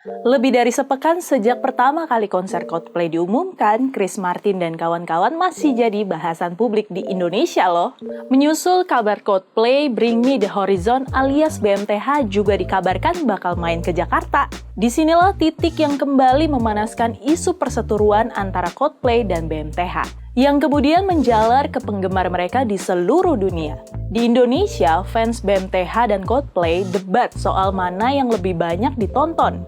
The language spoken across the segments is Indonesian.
Lebih dari sepekan sejak pertama kali konser Coldplay diumumkan, Chris Martin dan kawan-kawan masih jadi bahasan publik di Indonesia loh. Menyusul kabar Coldplay, Bring Me The Horizon alias BMTH juga dikabarkan bakal main ke Jakarta. Disinilah titik yang kembali memanaskan isu perseteruan antara Coldplay dan BMTH, yang kemudian menjalar ke penggemar mereka di seluruh dunia. Di Indonesia, fans BMTH dan Coldplay debat soal mana yang lebih banyak ditonton,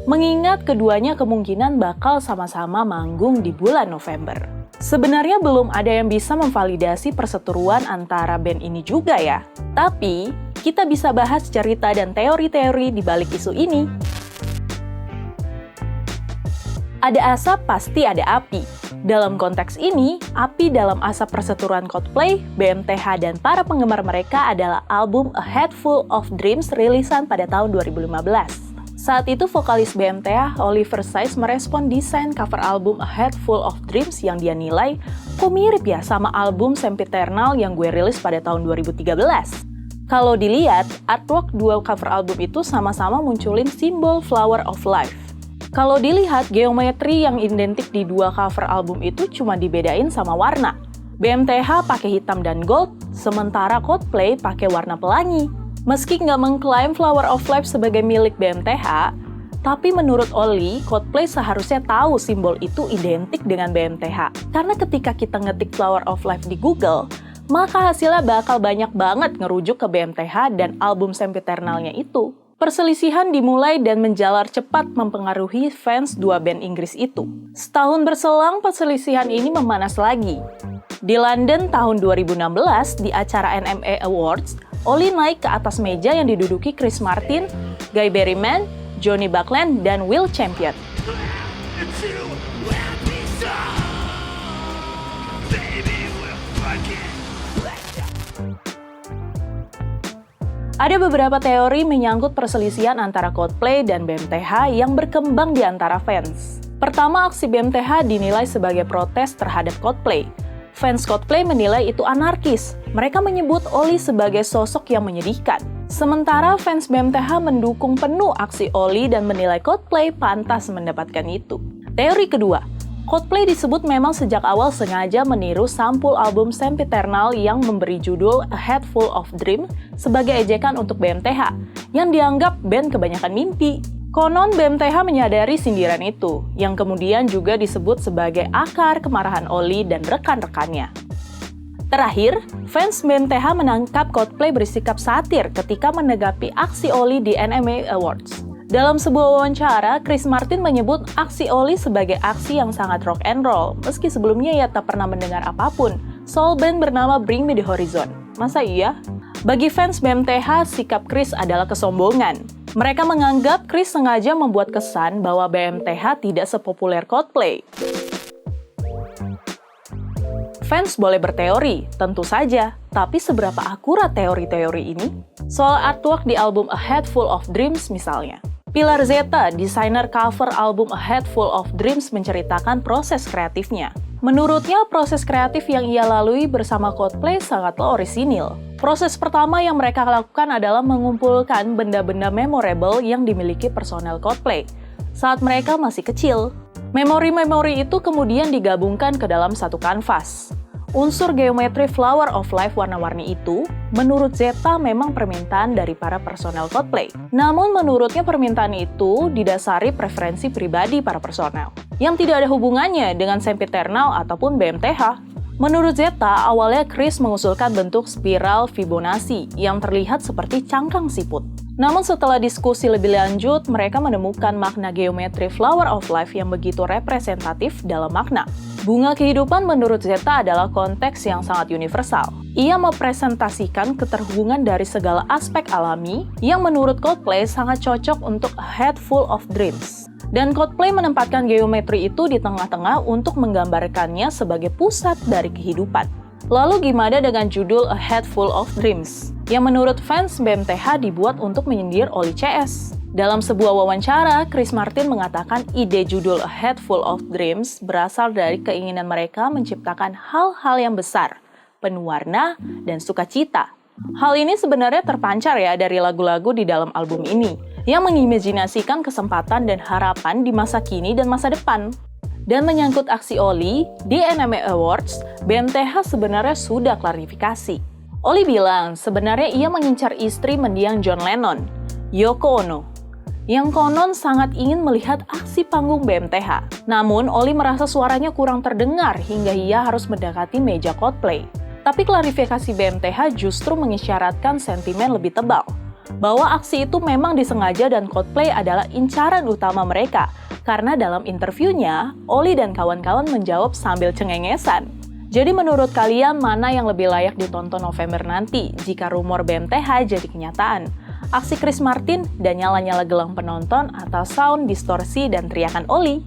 mengingat keduanya kemungkinan bakal sama-sama manggung di bulan November. Sebenarnya belum ada yang bisa memvalidasi perseteruan antara band ini juga ya. Tapi, kita bisa bahas cerita dan teori-teori di balik isu ini. Ada asap, pasti ada api. Dalam konteks ini, api dalam asap perseteruan Coldplay, BMTH, dan para penggemar mereka adalah album A Head Full of Dreams rilisan pada tahun 2015. Saat itu, vokalis BMTH, Oliver Sykes, merespon desain cover album A Head Full of Dreams yang dia nilai, kok mirip ya sama album Sempiternal yang gue rilis pada tahun 2013. Kalau dilihat, artwork dua cover album itu sama-sama munculin simbol Flower of Life. Kalau dilihat, geometri yang identik di dua cover album itu cuma dibedain sama warna. BMTH pakai hitam dan gold, sementara Coldplay pakai warna pelangi. Meski nggak mengklaim Flower of Life sebagai milik BMTH, tapi menurut Oli, Coldplay seharusnya tahu simbol itu identik dengan BMTH. Karena ketika kita ngetik Flower of Life di Google, maka hasilnya bakal banyak banget ngerujuk ke BMTH dan album Sempiternalnya itu. Perselisihan dimulai dan menjalar cepat mempengaruhi fans dua band Inggris itu. Setahun berselang, perselisihan ini memanas lagi. Di London tahun 2016, di acara NME Awards, Oli naik ke atas meja yang diduduki Chris Martin, Guy Berryman, Johnny Buckland, dan Will Champion. Ada beberapa teori menyangkut perselisihan antara Coldplay dan BMTH yang berkembang di antara fans. Pertama, aksi BMTH dinilai sebagai protes terhadap Coldplay. Fans Coldplay menilai itu anarkis. Mereka menyebut Oli sebagai sosok yang menyedihkan. Sementara fans BMTH mendukung penuh aksi Oli dan menilai Coldplay pantas mendapatkan itu. Teori kedua, Coldplay disebut memang sejak awal sengaja meniru sampul album Sempiternal yang memberi judul A Head Full of Dreams sebagai ejekan untuk BMTH, yang dianggap band kebanyakan mimpi. Konon BMTH menyadari sindiran itu, yang kemudian juga disebut sebagai akar kemarahan Oli dan rekan-rekannya. Terakhir, fans BMTH menangkap Coldplay bersikap satir ketika menanggapi aksi Oli di NME Awards. Dalam sebuah wawancara, Chris Martin menyebut aksi Oli sebagai aksi yang sangat rock and roll, meski sebelumnya ia tak pernah mendengar apapun soal band bernama Bring Me The Horizon. Masa iya? Bagi fans BMTH, sikap Chris adalah kesombongan. Mereka menganggap Chris sengaja membuat kesan bahwa BMTH tidak sepopuler Coldplay. Fans boleh berteori, tentu saja, tapi seberapa akurat teori-teori ini? Soal artwork di album A Head Full of Dreams misalnya. Pilar Zeta, desainer cover album A Head Full of Dreams, menceritakan proses kreatifnya. Menurutnya, proses kreatif yang ia lalui bersama Coldplay sangatlah orisinil. Proses pertama yang mereka lakukan adalah mengumpulkan benda-benda memorable yang dimiliki personel Coldplay saat mereka masih kecil. Memori-memori itu kemudian digabungkan ke dalam satu kanvas. Unsur geometri Flower of Life warna-warni itu, menurut Zeta memang permintaan dari para personel Coldplay. Namun menurutnya permintaan itu didasari preferensi pribadi para personel, yang tidak ada hubungannya dengan Sempiternal ataupun BMTH. Menurut Zeta, awalnya Chris mengusulkan bentuk spiral Fibonacci yang terlihat seperti cangkang siput. Namun setelah diskusi lebih lanjut, mereka menemukan makna geometri Flower of Life yang begitu representatif dalam makna. Bunga kehidupan menurut Zeta adalah konteks yang sangat universal. Ia mepresentasikan keterhubungan dari segala aspek alami yang menurut Coldplay sangat cocok untuk A Head Full of Dreams. Dan Coldplay menempatkan geometri itu di tengah-tengah untuk menggambarkannya sebagai pusat dari kehidupan. Lalu gimana dengan judul A Head Full of Dreams, yang menurut fans BMTH dibuat untuk menyindir Oli CS? Dalam sebuah wawancara, Chris Martin mengatakan ide judul A Head Full of Dreams berasal dari keinginan mereka menciptakan hal-hal yang besar, penuh warna, dan sukacita. Hal ini sebenarnya terpancar ya dari lagu-lagu di dalam album ini, yang mengimajinasikan kesempatan dan harapan di masa kini dan masa depan. Dan menyangkut aksi Oli, di NME Awards, BMTH sebenarnya sudah klarifikasi. Oli bilang sebenarnya ia mengincar istri mendiang John Lennon, Yoko Ono, yang konon sangat ingin melihat aksi panggung BMTH. Namun, Oli merasa suaranya kurang terdengar hingga ia harus mendekati meja Coldplay. Tapi klarifikasi BMTH justru mengisyaratkan sentimen lebih tebal, bahwa aksi itu memang disengaja dan Coldplay adalah incaran utama mereka, karena dalam interviewnya, Oli dan kawan-kawan menjawab sambil cengengesan. Jadi menurut kalian mana yang lebih layak ditonton November nanti jika rumor BMTH jadi kenyataan? Aksi Chris Martin dan nyala-nyala gelang penonton atau sound distorsi dan teriakan Oli?